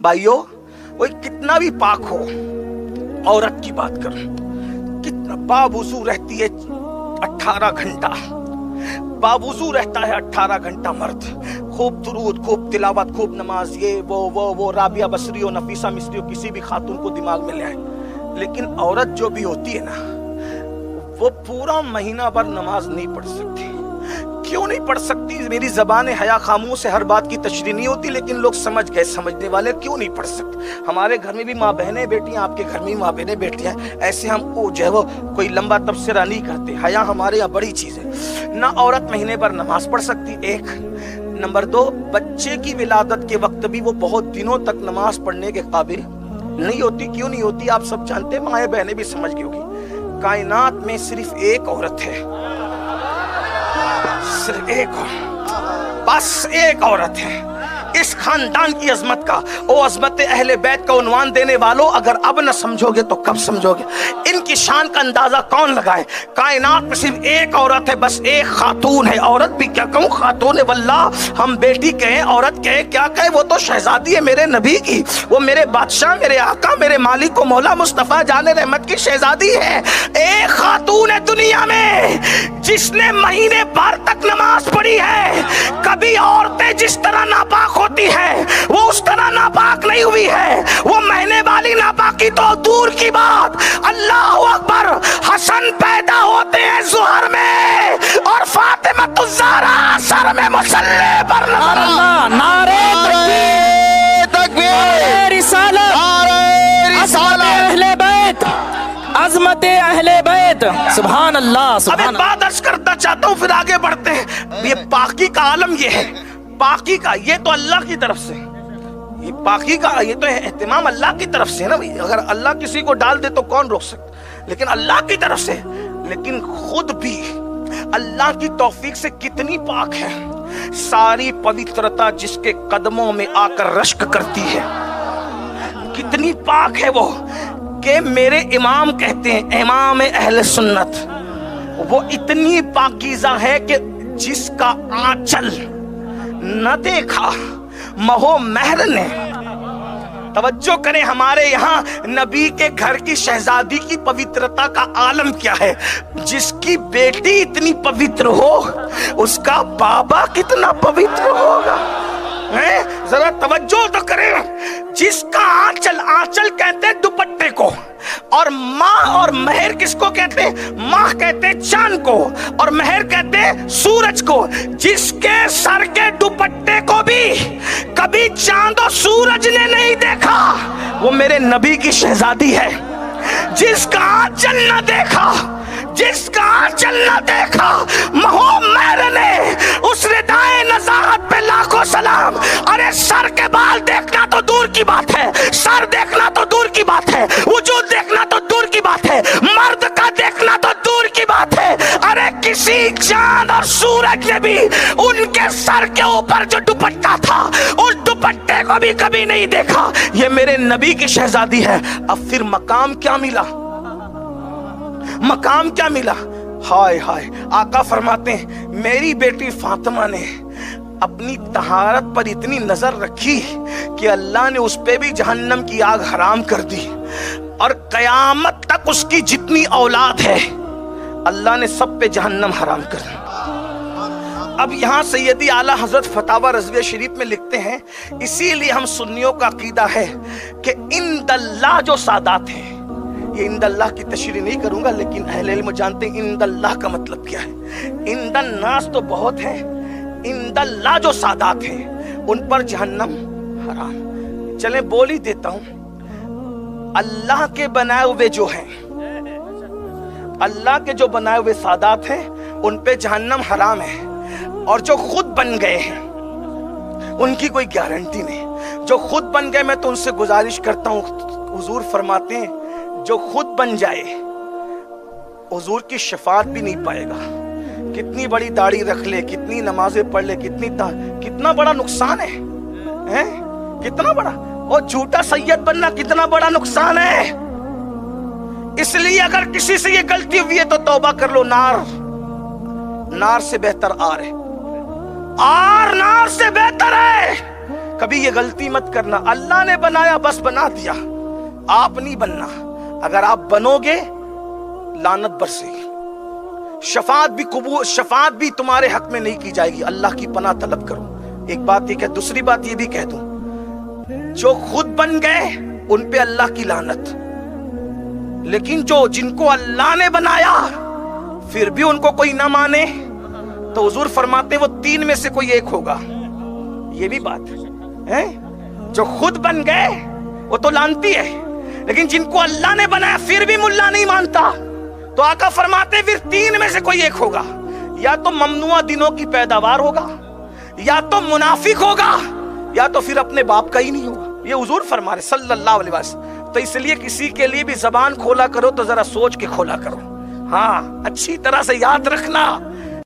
भाइयों, कोई कितना भी पाक हो, औरत की बात करो, कितना बावुज़ू रहती है 18 घंटा, बावुज़ू रहता है 18 घंटा मर्द, खूब दुरूद, खूब तिलावत, खूब नमाज, ये वो राबिया बसरी हो, नफीसा मिस्री हो, किसी भी खातून को दिमाग में ले आए। लेकिन औरत जो भी होती है ना, वो पूरा महीना भर नमाज नहीं पढ़ सकती। क्यों नहीं पढ़ सकती? मेरी ज़बान हया खामोश से हर बात की तशरीह नहीं होती, लेकिन लोग समझ गए, समझने वाले। क्यों नहीं पढ़ सकते? हमारे घर में भी माँ बहनें बेटियां, आपके घर में भी माँ बहनें बेटियां, ऐसे हम जो है वो कोई लंबा तबसरा नहीं करते। हया हमारे यहाँ बड़ी चीज़ है ना। औरत महीने भर नमाज पढ़ सकती, एक। नंबर 2, बच्चे की विलादत के वक्त भी वो बहुत दिनों तक नमाज पढ़ने के काबिल नहीं होती। क्यों नहीं होती? आप सब जानते हैं, माएँ बहनें भी समझ गई होगी। कायनात में सिर्फ एक औरत है, सिर्फ एक, बस एक औरत है। इस खानदान की अजमत का, ओ अजमत अहले बैत का उन्वान देने वालों, अगर अब न समझोगे तो कब समझोगे? इनकी शान का अंदाजा कौन लगाए? कायनात में सिर्फ एक औरत है, बस एक खातून है। औरत भी क्या कहूँ, खातून है। वल्लाह हम बेटी कहें, औरत कहे, क्या कहे, वो तो शहजादी है मेरे नबी की, वो मेरे बादशाह, मेरे आका, मेरे मालिक को मौला मुस्तफा जाने रहमत की शहजादी है। एक खातून है दुनिया में जिसने महीने भर तक नमाज पढ़ी है। कभी औरतें जिस तरह नापाक होती है, वो उस तरह नापाक नहीं हुई है। वो महीने वाली नापाकी तो दूर की बात, अल्लाह अकबर, हसन पैदा होते हैं ज़ुहर में और फातिमा ज़हरा सर में मुसल्ले पर नारे तकबीर, रिसालत, अहले बैत, अज़मत अहले बैत, सुभान अल्लाह, सुभान अल्लाह। बात अर्ज करना चाहता हूँ, फिर आगे बढ़ते हैं। ये पाकी का आलम ये है, पाकी का, ये तो अल्लाह की तरफ से, ये पाकी का, ये तो एहतिमाम अल्लाह की तरफ से ना भाई। अगर अल्लाह किसी को डाल दे तो कौन रोक सकता, लेकिन अल्लाह की तरफ से। लेकिन खुद भी अल्लाह की तौफीक से कितनी पाक है। सारी पवित्रता जिसके कदमों में आकर रश्क करती है, कितनी पाक है वो, कि मेरे इमाम कहते हैं, इमाम अहले सुन्नत, वो इतनी पाकीज़ा है कि जिसका आंचल न देखा महो महर ने। तवज्जो करें, हमारे यहाँ नबी के घर की शहजादी की पवित्रता का आलम क्या है। जिसकी बेटी इतनी पवित्र हो, उसका बाबा कितना पवित्र होगा, जरा तवज्जो तो करें। जिसका आंचल, आंचल कहते हैं दुपट्टे को, और माँ और महर किसको कहते हैं? माँ कहते हैं चांद को, और महर कहते हैं सूरज को। जिसके सर के दुपट्टे को भी कभी चांद और सूरज ने नहीं देखा, वो मेरे नबी की शहजादी है। जिसका आंचल न देखा, जिसका आंचल न देखा महो महर ने, उस रिदाए नज़ाहत पे लाखों सलाम। अरे सर के बाल देखना तो दूर की बात है, सर देखना तो दूर की बात है, वजूद देखना तो दूर की बात है, मर्द का देखना तो दूर की बात है। अरे किसी चांद और सूरज ने भी उनके सर के ऊपर जो दुपट्टा था, उस दुपट्टे को भी कभी नहीं देखा। ये मेरे नबी की शहजादी है। अब फिर मकाम क्या मिला, मकाम क्या मिला? हाय हाय, आका फरमाते हैं, मेरी बेटी फातिमा ने अपनी तहारत पर इतनी नजर रखी कि अल्लाह ने उस पे भी जहन्नम की आग हराम कर दी, और कयामत तक उसकी जितनी औलाद है अल्लाह ने सब पे जहन्नम हराम कर दी। अब यहाँ सैयदी आला हजरत फतावा रज़विया शरीफ में लिखते हैं, इसीलिए हम सुन्नियों का अकीदा है कि इंदल्लाह जो सादात हैं, ये इंदल्लाह की तशरीह नहीं करूंगा, लेकिन अहले इल्म जानते हैं इंदल्लाह का मतलब क्या है। इंदन्नास तो बहुत है, इंदल्लाह जो सादात हैं उन पर जहन्नम हराम। चले बोल ही देता हूं, अल्लाह के बनाए हुए जो हैं, अल्लाह के जो बनाए हुए सादात हैं उन पे जहन्नम हराम है, और जो खुद बन गए हैं उनकी कोई गारंटी नहीं। जो खुद बन गए, मैं तो उनसे गुजारिश करता हूँ, हुजूर फरमाते हैं जो खुद बन जाए हुजूर की शफाअत भी नहीं पाएगा। कितनी बड़ी दाढ़ी रख ले, कितनी नमाजें पढ़ ले, कितना बड़ा नुकसान है, कितना बड़ा। और झूठा सैयद बनना कितना बड़ा नुकसान है। इसलिए अगर किसी से ये गलती हुई है तो तौबा कर लो। नार से बेहतर आर है, आर नार से बेहतर है। کبھی یہ غلطی مت کرنا، اللہ نے بنایا بس بنا دیا، آپ نہیں بننا۔ اگر آپ بنو گے لعنت برسے گی، شفاعت بھی تمہارے حق میں نہیں کی جائے گی۔ اللہ کی پناہ طلب کرو۔ ایک بات یہ کہ دوسری بات یہ بھی کہہ دوں، جو خود بن گئے ان پہ اللہ کی لعنت، لیکن جن کو اللہ نے بنایا پھر بھی ان کو کوئی نہ مانے تو حضور فرماتے وہ 3 میں سے کوئی ایک ہوگا۔ یہ بھی بات ہے، جو خود بن گئے وہ تو لانتی ہے، لیکن جن کو اللہ نے بنایا پھر بھی ملا نہیں مانتا تو آقا فرماتے پھر 3 میں سے کوئی ایک ہوگا، یا تو ممنوع دنوں کی پیداوار ہوگا، یا تو منافق ہوگا، یا تو پھر اپنے باپ کا ہی نہیں ہوگا۔ یہ حضور فرما رہے صلی اللہ علیہ وسلم۔ تو اس لیے کسی کے لیے بھی زبان کھولا کرو تو ذرا سوچ کے کھولا کرو، ہاں اچھی طرح سے یاد رکھنا